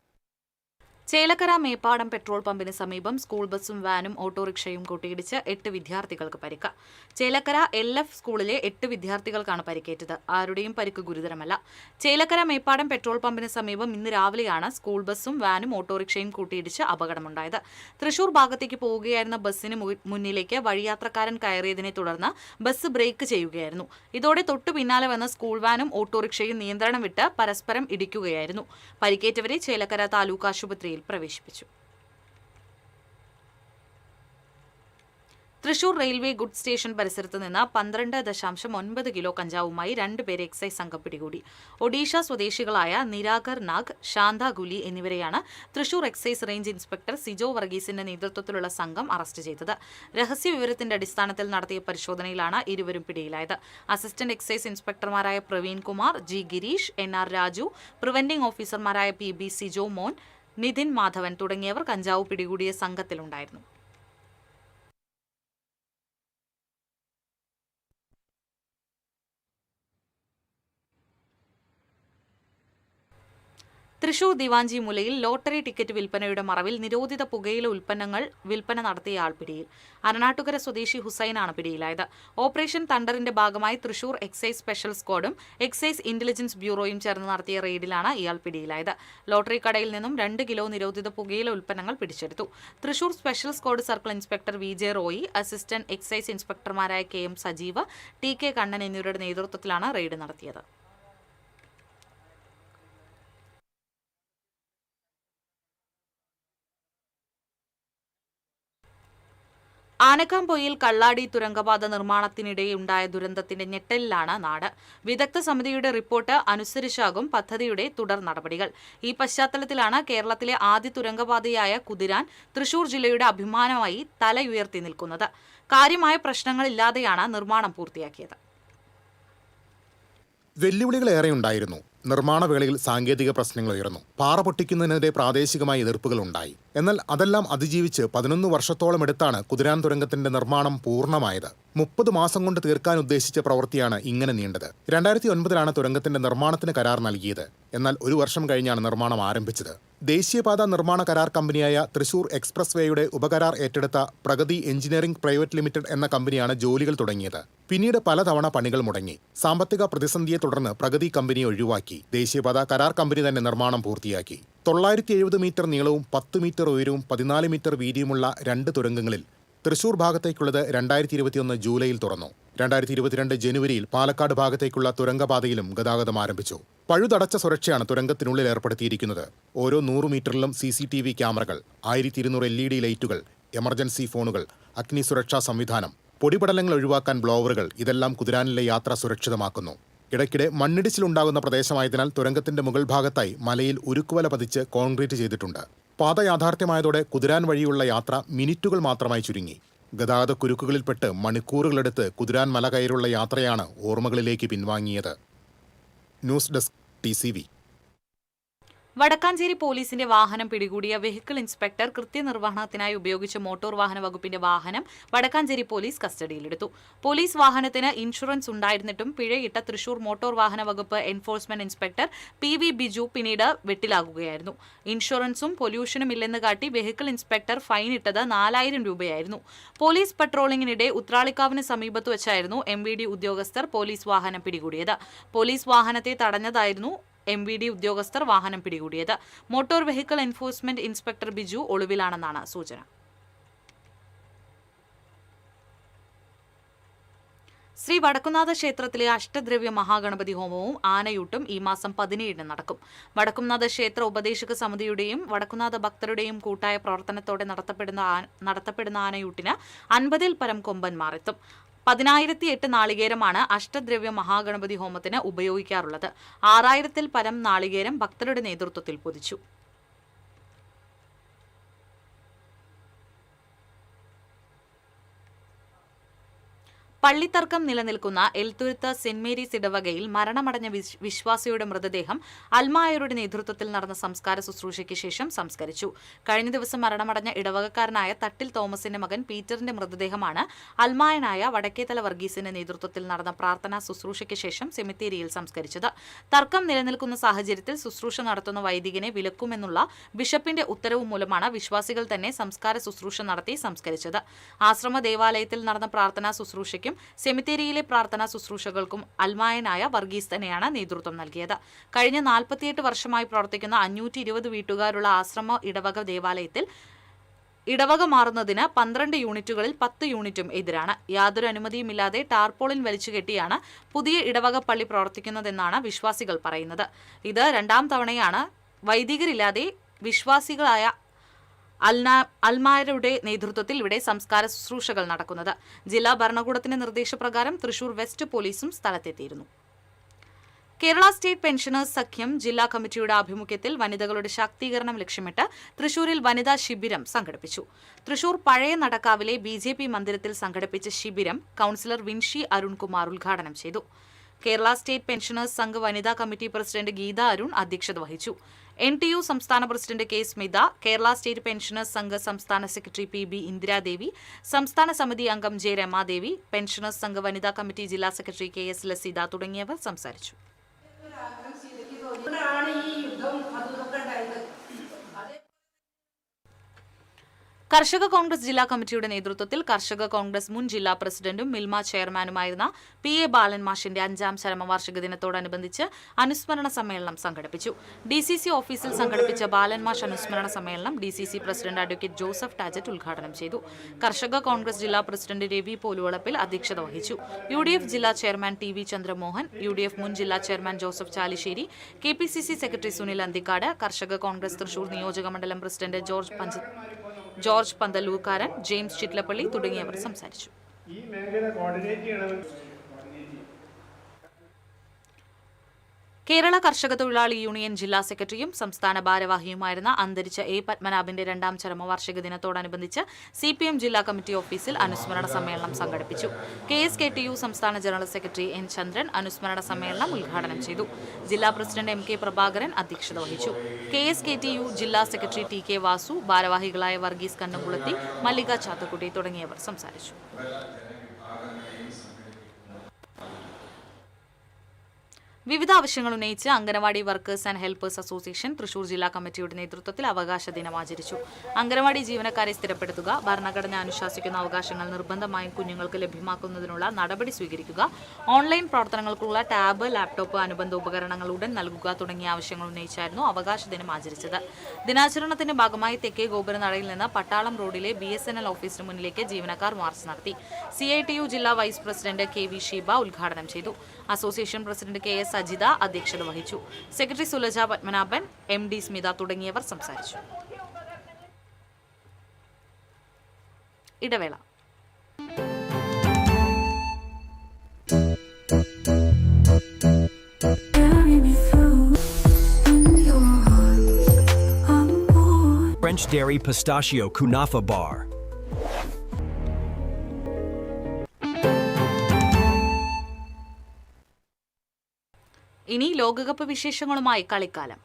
ചേലക്കര മേപ്പാടം പെട്രോൾ പമ്പിന് സമീപം സ്കൂൾ ബസും വാനും ഓട്ടോറിക്ഷയും കൂട്ടിയിടിച്ച് 8 വിദ്യാർത്ഥികൾക്ക് പരിക്ക്. ചേലക്കര LF സ്കൂളിലെ 8 വിദ്യാർത്ഥികൾക്കാണ് പരിക്കേറ്റത്. ആരുടെയും പരിക്ക് ഗുരുതരമല്ല. ചേലക്കര മേപ്പാടം പെട്രോൾ പമ്പിന് സമീപം ഇന്ന് രാവിലെയാണ് സ്കൂൾ ബസും വാനും ഓട്ടോറിക്ഷയും കൂട്ടിയിടിച്ച് അപകടമുണ്ടായത്. തൃശൂർ ഭാഗത്തേക്ക് പോവുകയായിരുന്ന ബസ്സിന് മുന്നിലേക്ക് വഴിയാത്രക്കാരൻ കയറിയതിനെ തുടർന്ന് ബസ് ബ്രേക്ക് ചെയ്യുകയായിരുന്നു. ഇതോടെ തൊട്ടു പിന്നാലെ വന്ന സ്കൂൾ വാനും ഓട്ടോറിക്ഷയും നിയന്ത്രണം വിട്ട് പരസ്പരം ഇടിക്കുകയായിരുന്നു. പരിക്കേറ്റവരെ ചേലക്കര താലൂക്ക് ആശുപത്രിയിൽ പ്രവേശിപ്പിച്ചു. തൃശൂർ റെയിൽവേ ഗുഡ് സ്റ്റേഷൻ പരിസരത്ത് നിന്ന് 12.9 കിലോ കഞ്ചാവുമായി 2 പേരെ എക്സൈസ് സംഘം പിടികൂടി. ഒഡീഷ സ്വദേശികളായ നിരാകർ നാഗ്, ശാന്ത ഗുലി എന്നിവരെയാണ് Thrissur excise range inspector Sijo വർഗീസിന്റെ നേതൃത്വത്തിലുള്ള സംഘം അറസ്റ്റ് ചെയ്തത്. രഹസ്യ വിവരത്തിന്റെ അടിസ്ഥാനത്തിൽ നടത്തിയ പരിശോധനയിലാണ് ഇരുവരും പിടിയിലായത്. അസിസ്റ്റന്റ് എക്സൈസ് ഇൻസ്പെക്ടർമാരായ Praveen Kumar, G Gireesh, NR Raju, preventing ഓഫീസർമാരായ PB സിജോ മോൻ, നിതിൻ മാധവൻ തുടങ്ങിയവർ കഞ്ചാവ് പിടികൂടിയ സംഘത്തിലുണ്ടായിരുന്നു. തൃശൂർ ദിവാഞ്ചി മുലയിൽ ലോട്ടറി ടിക്കറ്റ് വിൽപ്പനയുടെ മറവിൽ നിരോധിത പുകയില ഉൽപ്പന്നങ്ങൾ വിൽപ്പന നടത്തിയ ആൾ പിടിയിൽ. അരണാട്ടുകര സ്വദേശി ഹുസൈനാണ് പിടിയിലായത്. ഓപ്പറേഷൻ തണ്ടറിന്റെ ഭാഗമായി തൃശൂർ എക്സൈസ് സ്പെഷ്യൽ സ്ക്വാഡും എക്സൈസ് ഇന്റലിജൻസ് ബ്യൂറോയും ചേർന്ന് നടത്തിയ റെയ്ഡിലാണ് ഇയാൾ പിടിയിലായത്. ലോട്ടറി കടയിൽ നിന്നും 2 കിലോ നിരോധിത പുകയില ഉൽപ്പന്നങ്ങൾ പിടിച്ചെടുത്തു. Thrissur special squad circle inspector VJ Roy, assistant excise ഇൻസ്പെക്ടർമാരായ KM സജീവ്, TK കണ്ണൻ എന്നിവരുടെ നേതൃത്വത്തിലാണ് റെയ്ഡ് നടത്തിയത്. ആനക്കാംപൊയിൽ കള്ളാടി തുരങ്കപാത നിർമ്മാണത്തിനിടെയുണ്ടായ ദുരന്തത്തിന്റെ ഞെട്ടലിലാണ് നാട്. വിദഗ്ധ സമിതിയുടെ റിപ്പോർട്ട് അനുസരിച്ചാകും പദ്ധതിയുടെ തുടർ നടപടികൾ. ഈ പശ്ചാത്തലത്തിലാണ് കേരളത്തിലെ ആദ്യ തുരങ്കപാതയായ കുതിരാൻ തൃശൂർ ജില്ലയുടെ അഭിമാനമായി തലയുയർത്തി നിൽക്കുന്നത്. കാര്യമായ പ്രശ്നങ്ങളില്ലാതെയാണ് നിർമ്മാണം പൂർത്തിയാക്കിയത്. വെല്ലുവിളികളേറെയുണ്ടായിരുന്നു. നിർമ്മാണ വേളയിൽ സാങ്കേതിക പ്രശ്നങ്ങൾ ഉയർന്നു. പാറ പൊട്ടിക്കുന്നതിനെതിരെ പ്രാദേശികമായ എതിർപ്പുകൾ ഉണ്ടായി. എന്നാൽ അതെല്ലാം അതിജീവിച്ച് 11 വർഷത്തോളം എടുത്താണ് കുതിരാൻ തുരങ്കത്തിന്റെ നിർമ്മാണം പൂർണ്ണമായത്. 30 മാസം കൊണ്ട് തീർക്കാൻ ഉദ്ദേശിച്ച പ്രവൃത്തിയാണ് ഇങ്ങനെ നീണ്ടത്. 2009 തുരങ്കത്തിന്റെ നിർമ്മാണത്തിന് കരാർ നൽകിയത്. എന്നാൽ 1 വർഷം കഴിഞ്ഞാണ് നിർമ്മാണം ആരംഭിച്ചത്. ദേശീയപാത നിർമ്മാണ കരാർ കമ്പനിയായ തൃശൂർ എക്സ്പ്രസ് വേയുടെ ഉപകരാർ ഏറ്റെടുത്ത പ്രഗതി എഞ്ചിനീയറിംഗ് പ്രൈവറ്റ് ലിമിറ്റഡ് എന്ന കമ്പനിയാണ് ജോലികൾ തുടങ്ങിയത്. പിന്നീട് പലതവണ പണികൾ മുടങ്ങി. സാമ്പത്തിക പ്രതിസന്ധിയെ തുടർന്ന് പ്രഗതി കമ്പനിയെ ഒഴിവാക്കി. ദേശീയപാത കരാർ കമ്പനി തന്നെ നിർമ്മാണം പൂർത്തിയാക്കി. 970 മീറ്റർ നീളവും 10 മീറ്റർ ഉയരവും 14 മീറ്റർ വീതിയുമുള്ള 2 തുരങ്കങ്ങളിൽ തൃശൂർ ഭാഗത്തേക്കുള്ളത് 2021 ജൂലൈയിൽ തുറന്നു. 2022 ജനുവരിയിൽ പാലക്കാട് ഭാഗത്തേക്കുള്ള തുരങ്കപാതയിലും ഗതാഗതം ആരംഭിച്ചു. പഴുതടച്ച സുരക്ഷയാണ് തുരങ്കത്തിനുള്ളിൽ ഏർപ്പെടുത്തിയിരിക്കുന്നത്. ഓരോ 100 മീറ്ററിലും CCTV ക്യാമറകൾ, 1200 LED ലൈറ്റുകൾ, എമർജൻസി ഫോണുകൾ, അഗ്നി സുരക്ഷാ സംവിധാനം, പൊടിപടലങ്ങൾ ഒഴിവാക്കാൻ ബ്ലോവറുകൾ, ഇതെല്ലാം കുതിരാനിലെ യാത്ര സുരക്ഷിതമാക്കുന്നു. ഇടയ്ക്കിടെ മണ്ണിടിച്ചിലുണ്ടാകുന്ന പ്രദേശമായതിനാൽ തുരങ്കത്തിന്റെ മുകൾ ഭാഗത്തായി മലയിൽ ഉരുക്കുവല പതിച്ച് കോൺക്രീറ്റ് ചെയ്തിട്ടുണ്ട്. പാത യാഥാർത്ഥ്യമായതോടെ കുതിരാൻ വഴിയുള്ള യാത്ര മിനിറ്റുകൾ മാത്രമായി ചുരുങ്ങി. ഗതാഗത കുരുക്കുകളിൽപ്പെട്ട് മണിക്കൂറുകളെടുത്ത് കുതിരാൻ മല കയറുള്ള യാത്രയാണ് ഓർമ്മകളിലേക്ക് പിൻവാങ്ങിയത്. News desk TCV. വടക്കാഞ്ചേരി പോലീസിന്റെ വാഹനം പിടികൂടിയ വെഹിക്കിൾ ഇൻസ്പെക്ടർ കൃത്യനിർവഹണത്തിനായി ഉപയോഗിച്ച മോട്ടോർ വാഹന വകുപ്പിന്റെ വാഹനം വടക്കാഞ്ചേരി പോലീസ് കസ്റ്റഡിയിലെടുത്തു. പോലീസ് വാഹനത്തിന് ഇൻഷുറൻസ് ഉണ്ടായിരുന്നിട്ടും പിഴയിട്ട തൃശൂർ മോട്ടോർ വാഹന വകുപ്പ് എൻഫോഴ്സ്മെന്റ് ഇൻസ്പെക്ടർ PV ബിജു പിന്നീട് വെട്ടിലാകുകയായിരുന്നു. ഇൻഷുറൻസും പൊല്യൂഷനും ഇല്ലെന്ന് കാട്ടി വെഹിക്കിൾ ഇൻസ്പെക്ടർ ഫൈൻ ഇട്ടത് 4000 രൂപയായിരുന്നു. പോലീസ് പട്രോളിംഗിനിടെ ഉത്രാളിക്കാവിന് സമീപത്ത് വെച്ചായിരുന്നു MVD ഉദ്യോഗസ്ഥർ പോലീസ് വാഹനം പിടികൂടിയത്. പോലീസ് വാഹനത്തെ തടഞ്ഞതായിരുന്നു MVD ഉദ്യോഗസ്ഥർ വാഹനം പിടികൂടിയത്. Motor vehicle enforcement inspector Biju ഒളിവിലാണെന്നാണ് സൂചന. ശ്രീ വടക്കുംനാഥ ക്ഷേത്രത്തിലെ അഷ്ടദ്രവ്യ മഹാഗണപതി ഹോമവും ആനയൂട്ടും ഈ മാസം 17 നടക്കും. വടക്കുംനാഥ ക്ഷേത്ര ഉപദേശക സമിതിയുടെയും വടക്കുംനാഥ ഭക്തരുടെയും കൂട്ടായ പ്രവർത്തനത്തോടെ നടത്തപ്പെടുന്ന ആനയൂട്ടിന് 50-ൽ പരം കൊമ്പന്മാർ എത്തും. 10,008 നാളികേരമാണ് അഷ്ടദ്രവ്യ മഹാഗണപതി ഹോമത്തിന് ഉപയോഗിക്കാറുള്ളത്. 6,000-ൽ പരം നാളികേരം ഭക്തരുടെ നേതൃത്വത്തിൽ പൊതിച്ചു. പള്ളിത്തർക്കം നിലനിൽക്കുന്ന എൽത്തുരുത്ത് സെന്റ് മേരീസ് ഇടവകയിൽ മരണമടഞ്ഞ വിശ്വാസിയുടെ മൃതദേഹം അൽമായരുടെ നേതൃത്വത്തിൽ നടന്ന സംസ്കാര ശുശ്രൂഷയ്ക്ക് ശേഷം സംസ്കരിച്ചു. കഴിഞ്ഞ ദിവസം മരണമടഞ്ഞ ഇടവകക്കാരനായ തട്ടിൽ തോമസിന്റെ മകൻ പീറ്ററിന്റെ മൃതദേഹമാണ് അൽമായനായ വടക്കേത്തല വർഗീസിന്റെ നേതൃത്വത്തിൽ നടന്ന പ്രാർത്ഥനാ ശുശ്രൂഷയ്ക്ക് ശേഷം സെമിത്തേരിയിൽ സംസ്കരിച്ചത്. തർക്കം നിലനിൽക്കുന്ന സാഹചര്യത്തിൽ ശുശ്രൂഷ നടത്തുന്ന വൈദികനെ വിലക്കുമെന്നുള്ള ബിഷപ്പിന്റെ ഉത്തരവ് മൂലമാണ് വിശ്വാസികൾ തന്നെ സംസ്കാര ശുശ്രൂഷ നടത്തി സംസ്കരിച്ചത്. ആശ്രമ ദേവാലയത്തിൽ നടന്ന പ്രാർത്ഥനാ ശുശ്രൂഷയ്ക്കും സെമിത്തേരിയിലെ പ്രാർത്ഥനാ ശുശ്രൂഷകൾക്കും അൽമായനായ വർഗീസ് തന്നെയാണ് നേതൃത്വം നൽകിയത്. കഴിഞ്ഞ 48 വർഷമായി പ്രവർത്തിക്കുന്ന 520 വീട്ടുകാരുള്ള ആശ്രമ ഇടവക ദേവാലയത്തിൽ ഇടവക മാറുന്നതിന് 12 യൂണിറ്റുകളിൽ 10 യൂണിറ്റും എതിരാണ്. യാതൊരു അനുമതിയുമില്ലാതെ ടാർപോളിൻ വലിച്ചുകെട്ടിയാണ് പുതിയ ഇടവക പള്ളി പ്രവർത്തിക്കുന്നതെന്നാണ് വിശ്വാസികൾ പറയുന്നത്. ഇത് 2ാം തവണയാണ് വൈദികരില്ലാതെ വിശ്വാസികളായ അൽമായരുടെ നേതൃത്വത്തിൽ ഇവിടെ സംസ്കാര ശുശ്രൂഷകൾ നടക്കുന്നത്. ജില്ലാ ഭരണകൂടത്തിന്റെ നിർദ്ദേശപ്രകാരം തൃശൂർ വെസ്റ്റ് പോലീസും സ്ഥലത്തെത്തിയിരുന്നു. കേരള സ്റ്റേറ്റ് പെൻഷനേഴ്സ് സഖ്യം ജില്ലാ കമ്മിറ്റിയുടെ ആഭിമുഖ്യത്തിൽ വനിതകളുടെ ശാക്തീകരണം ലക്ഷ്യമിട്ട് തൃശൂരിൽ വനിതാ ശിബിരം സംഘടിപ്പിച്ചു. തൃശൂർ പഴയ നടക്കാവിലെ BJP മന്ദിരത്തിൽ സംഘടിപ്പിച്ച ശിബിരം കൌൺസിലർ വിൻഷി അരുൺകുമാർ ഉദ്ഘാടനം ചെയ്തു. കേരള സ്റ്റേറ്റ് പെൻഷനേഴ്സ് സംഘ് വനിതാ കമ്മിറ്റി പ്രസിഡന്റ് ഗീത അരുൺ അധ്യക്ഷത വഹിച്ചു. NTU സംസ്ഥാന president K. Smitha, Kerala state pensioners Sangh സംസ്ഥാന സെക്രട്ടറി PB ഇന്ദിരാദേവി, സംസ്ഥാന സമിതി അംഗം J. രമാദേവി, പെൻഷനേഴ്സ് സംഘ് വനിതാ കമ്മിറ്റി ജില്ലാ സെക്രട്ടറി KS ലസിത തുടങ്ങിയവർ സംസാരിച്ചു. കർഷക കോൺഗ്രസ് ജില്ലാ കമ്മിറ്റിയുടെ നേതൃത്വത്തിൽ കർഷക കോൺഗ്രസ് മുൻ ജില്ലാ പ്രസിഡന്റും മിൽമ ചെയർമാനുമായിരുന്ന PA ബാലൻ മാഷിന്റെ 5ാം ചരമവാർഷിക ദിനത്തോടനുബന്ധിച്ച് അനുസ്മരണ സമ്മേളനം സംഘടിപ്പിച്ചു. DCC ഓഫീസിൽ സംഘടിപ്പിച്ച ബാലൻ മാഷ് അനുസ്മരണ സമ്മേളനം DCC പ്രസിഡന്റ് അഡ്വക്കേറ്റ് ജോസഫ് ടാജറ്റ് ഉദ്ഘാടനം ചെയ്തു. കർഷക കോൺഗ്രസ് ജില്ലാ പ്രസിഡന്റ് രവി പോലുവളപ്പിൽ അധ്യക്ഷത വഹിച്ചു. UDF ജില്ലാ ചെയർമാൻ TV ചന്ദ്രമോഹൻ, UDF മുൻ ജില്ലാ chairman Joseph Chalissery, KPCC secretary Sunil Anthikad, കർഷക കോൺഗ്രസ് തൃശൂർ നിയോജക മണ്ഡലം പ്രസിഡന്റ് ജോർജ് പന്തല്ലൂക്കാരൻ, ജെയിംസ് ചിറ്റ്ലപ്പള്ളി തുടങ്ങിയവർ സംസാരിച്ചു. കേരള കർഷക തൊഴിലാളി യൂണിയൻ ജില്ലാ സെക്രട്ടറിയും സംസ്ഥാന ഭാരവാഹിയുമായിരുന്ന അന്തരിച്ച A. പത്മനാഭന്റെ 2ാം ചരമവാർഷിക ദിനത്തോടനുബന്ധിച്ച് CPM ജില്ലാ കമ്മിറ്റി ഓഫീസിൽ അനുസ്മരണ സമ്മേളനം സംഘടിപ്പിച്ചു. KSKTU സംസ്ഥാന ജനറൽ സെക്രട്ടറി N. ചന്ദ്രൻ അനുസ്മരണ സമ്മേളനം ഉദ്ഘാടനം ചെയ്തു. ജില്ലാ പ്രസിഡന്റ് MK പ്രഭാകരൻ അധ്യക്ഷത വഹിച്ചു. KSKTU ജില്ലാ സെക്രട്ടറി TK വാസു, ഭാരവാഹികളായ വർഗീസ് കണ്ണംകുളത്തി, മല്ലിക ചാത്തക്കുട്ടി തുടങ്ങിയവർ സംസാരിച്ചു. വിവിധ ആവശ്യങ്ങൾ ഉന്നയിച്ച് anganwadi workers and helpers association Thrissur ജില്ലാ കമ്മിറ്റിയുടെ നേതൃത്വത്തിൽ അവകാശ ദിനം ആചരിച്ചു. അംഗനവാടി ജീവനക്കാരെ സ്ഥിരപ്പെടുത്തുക, ഭരണഘടന അനുശാസിക്കുന്ന അവകാശങ്ങൾ നിർബന്ധമായും കുഞ്ഞുങ്ങൾക്ക് ലഭ്യമാക്കുന്നതിനുള്ള നടപടി സ്വീകരിക്കുക, ഓൺലൈൻ പ്രവർത്തനങ്ങൾക്കുള്ള ടാബ്, ലാപ്ടോപ്പ്, അനുബന്ധ ഉപകരണങ്ങൾ ഉടൻ നൽകുക തുടങ്ങിയ ആവശ്യങ്ങൾ ഉന്നയിച്ചായിരുന്നു അവകാശ ദിനം ആചരിച്ചത്. ദിനാചരണത്തിന്റെ ഭാഗമായി തെക്കേ ഗോപുരനടയിൽ നിന്ന് പട്ടാളം റോഡിലെ BSNL ഓഫീസിന് മുന്നിലേക്ക് ജീവനക്കാർ മാർച്ച് നടത്തി. CITU ജില്ലാ വൈസ് പ്രസിഡന്റ് KV ഷീബ ഉദ്ഘാടനം ചെയ്തു. അസോസിയേഷൻ പ്രസിഡന്റ് KS സജിത അധ്യക്ഷത വഹിച്ചു. സെക്രട്ടറി സുലജ പത്മനാഭൻ, MD സ്മിത തുടങ്ങിയവർ സംസാരിച്ചു. ഇടവേള. French Dairy Pistachio Kunafa Bar. ഇനി ലോകകപ്പ് വിശേഷങ്ങളുമായി കളിക്കാലം.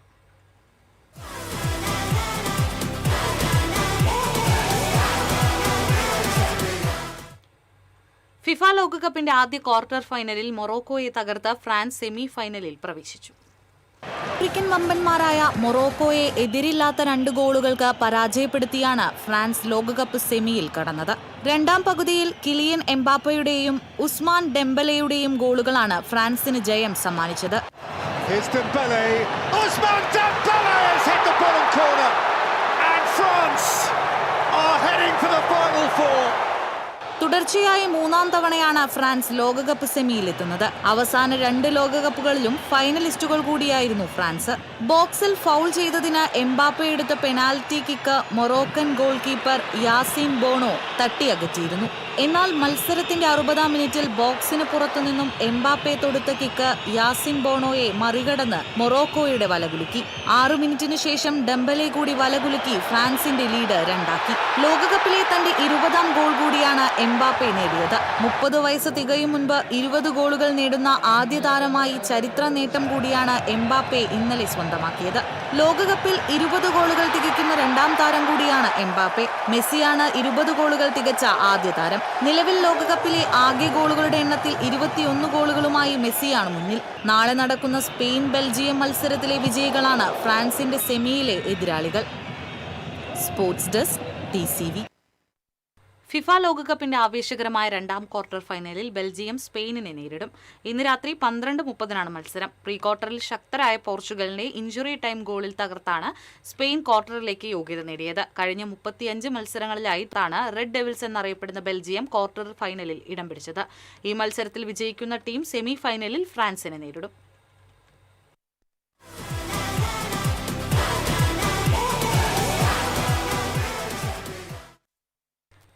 ഫിഫ ലോകകപ്പിന്റെ ആദ്യ ക്വാർട്ടർ ഫൈനലിൽ മൊറോക്കോയെ തകർത്ത് ഫ്രാൻസ് സെമി ഫൈനലിൽ പ്രവേശിച്ചു. ആഫ്രിക്കൻ വമ്പന്മാരായ മൊറോക്കോയെ എതിരില്ലാത്ത 2 ഗോളുകൾക്ക് പരാജയപ്പെടുത്തിയാണ് ഫ്രാൻസ് ലോകകപ്പ് സെമിയിൽ കടന്നത്. 2ാം പകുതിയിൽ കിലിയൻ എംബാപ്പയുടെയും ഉസ്മാൻ ഡെംബലെയുടെയും ഗോളുകളാണ് ഫ്രാൻസിന് ജയം സമ്മാനിച്ചത്. തുടർച്ചയായി 3ാം തവണയാണ് ഫ്രാൻസ് ലോകകപ്പ് സെമിയിലെത്തുന്നത്. അവസാന 2 ലോകകപ്പുകളിലും ഫൈനലിസ്റ്റുകൾ കൂടിയായിരുന്നു ഫ്രാൻസ്. ബോക്സിൽ ഫൗൾ ചെയ്തതിന് എംബാപ്പെ എടുത്ത penalty kick Moroccan goalkeeper Yassine Bono തട്ടിയകറ്റിയിരുന്നു. എന്നാൽ മത്സരത്തിന്റെ 60-ാം മിനിറ്റിൽ ബോക്സിന് പുറത്തുനിന്നും എംബാപ്പെ തൊടുത്ത കിക്ക് യാസിൻ ബോണോയെ മറികടന്ന് മൊറോക്കോയുടെ വലകുലുക്കി. 6 മിനിറ്റിനു ശേഷം ഡെംബലെ കൂടി വലകുലുക്കി ഫ്രാൻസിന്റെ ലീഡ് 2ആക്കി. ലോകകപ്പിലെ തന്റെ 20-ാം ഗോൾ കൂടിയാണ് എംബാപ്പെ നേടിയത്. 30 വയസ്സ് തികയും മുൻപ് 20 ഗോളുകൾ നേടുന്ന ആദ്യ താരമായി ചരിത്ര നേട്ടം കൂടിയാണ് എംബാപ്പെ ഇന്നലെ സ്വന്തമാക്കിയത്. ലോകകപ്പിൽ 20 ഗോളുകൾ തികയ്ക്കുന്ന 2ാം താരം കൂടിയാണ് എംബാപ്പെ. മെസ്സിയാണ് 20 ഗോളുകൾ തികച്ച ആദ്യ താരം. നിലവിൽ ലോകകപ്പിലെ ആകെ ഗോളുകളുടെ എണ്ണത്തിൽ 21 ഗോളുകളുമായി മെസ്സിയാണ് മുന്നിൽ. നാളെ നടക്കുന്ന സ്പെയിൻ ബെൽജിയം മത്സരത്തിലെ വിജയികളാണ് ഫ്രാൻസിന്റെ സെമിയിലെ എതിരാളികൾ. Sports desk TCV. ഫിഫ ലോകകപ്പിന്റെ ആവേശകരമായ 2ാം ക്വാർട്ടർ ഫൈനലിൽ ബെൽജിയം സ്പെയിനിനെ നേരിടും. ഇന്ന് രാത്രി 12:30 മത്സരം. പ്രീ ക്വാർട്ടറിൽ ശക്തരായ പോർച്ചുഗലിനെ ഇഞ്ചുറി ടൈം ഗോളിൽ തകർത്താണ് സ്പെയിൻ ക്വാർട്ടറിലേക്ക് യോഗ്യത നേടിയത്. കഴിഞ്ഞ 35 മത്സരങ്ങളിലായിട്ടാണ് റെഡ് ഡെവിൾസ് എന്നറിയപ്പെടുന്ന ബെൽജിയം ക്വാർട്ടർ ഫൈനലിൽ ഇടം പിടിച്ചത്. ഈ മത്സരത്തിൽ വിജയിക്കുന്ന ടീം സെമി ഫൈനലിൽ ഫ്രാൻസിനെ നേരിടും.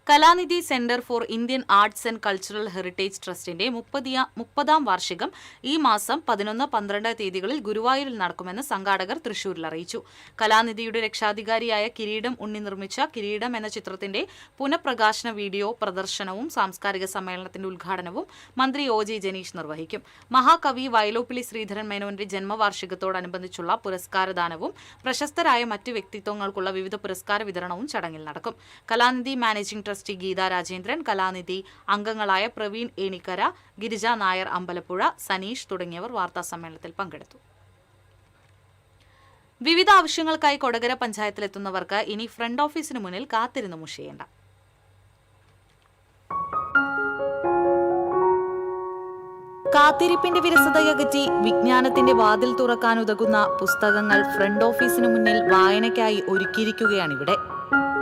Kalanidhi centre for Indian arts and cultural heritage ട്രസ്റ്റിന്റെ 30-ാം വാർഷികം ഈ മാസം 11, 12 തീയതികളിൽ ഗുരുവായൂരിൽ നടക്കുമെന്ന് സംഘാടകർ തൃശൂരിൽ അറിയിച്ചു. കലാനിധിയുടെ രക്ഷാധികാരിയായ കിരീടം ഉണ്ണി നിർമ്മിച്ച കിരീടം എന്ന ചിത്രത്തിന്റെ പുനഃപ്രകാശന വീഡിയോ പ്രദർശനവും സാംസ്കാരിക സമ്മേളനത്തിന്റെ ഉദ്ഘാടനവും മന്ത്രി OG ജനീഷ് നിർവഹിക്കും. മഹാകവി വയലോപ്പിള്ളി ശ്രീധരൻ മേനോന്റെ ജന്മവാർഷികത്തോടനുബന്ധിച്ചുള്ള പുരസ്കാരദാനവും പ്രശസ്തരായ മറ്റു വ്യക്തിത്വങ്ങൾക്കുള്ള വിവിധ പുരസ്കാര വിതരണവും ചടങ്ങിൽ നടക്കും. കലാനിധി മാനേജിംഗ് ട്രസ്റ്റി ഗീത രാജേന്ദ്രൻ, കലാനിധി അംഗങ്ങളായ പ്രവീൺ ഏണിക്കര, ഗിരിജ നായർ അമ്പലപ്പുഴ, സനീഷ് തുടങ്ങിയവർ വാർത്താസമ്മേളനത്തിൽ പങ്കെടുത്തു. വിവിധ ആവശ്യങ്ങൾക്കായി കൊടകര പഞ്ചായത്തിലെത്തുന്നവർക്ക് ഇനി ഫ്രണ്ട് ഓഫീസിന് മുന്നിൽ കാത്തിരുന്ന് മുഷിയേണ്ട. കാത്തിരിപ്പിന്റെ വിരസതയകറ്റി വിജ്ഞാനത്തിന്റെ വാതിൽ തുറക്കാനുതകുന്ന പുസ്തകങ്ങൾ ഫ്രണ്ട് ഓഫീസിന് മുന്നിൽ വായനയ്ക്കായി ഒരുക്കിയിരിക്കുകയാണിവിടെ.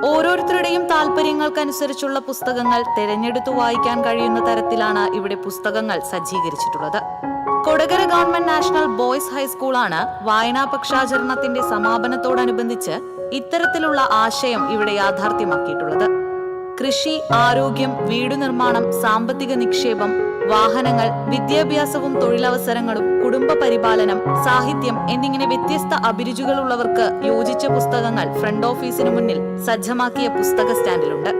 ഓരോരുത്തരുടെയും താൽപര്യങ്ങൾക്കനുസരിച്ചുള്ള പുസ്തകങ്ങൾ തിരഞ്ഞെടുത്തു വായിക്കാൻ കഴിയുന്ന തരത്തിലാണ് ഇവിടെ പുസ്തകങ്ങൾ സജ്ജീകരിച്ചിട്ടുള്ളത്. കൊടകര ഗവൺമെന്റ് നാഷണൽ ബോയ്സ് ഹൈസ്കൂളാണ് വായനാ പക്ഷാചരണത്തിന്റെ സമാപനത്തോടനുബന്ധിച്ച് ഇത്തരത്തിലുള്ള ആശയം ഇവിടെ യാഥാർത്ഥ്യമാക്കിയിട്ടുള്ളത്. കൃഷി, ആരോഗ്യം, വീടുനിർമ്മാണം, സാമ്പത്തിക നിക്ഷേപം, വാഹനങ്ങൾ, വിദ്യാഭ്യാസവും തൊഴിലവസരങ്ങളും, കുടുംബ പരിപാലനം, സാഹിത്യം എന്നിങ്ങനെ വ്യത്യസ്ത അഭിരുചികളുള്ളവർക്ക് യോജിച്ച പുസ്തകങ്ങൾ ഫ്രണ്ട് ഓഫീസിന് മുന്നിൽ സജ്ജമാക്കിയ പുസ്തക സ്റ്റാൻഡിലുണ്ട്.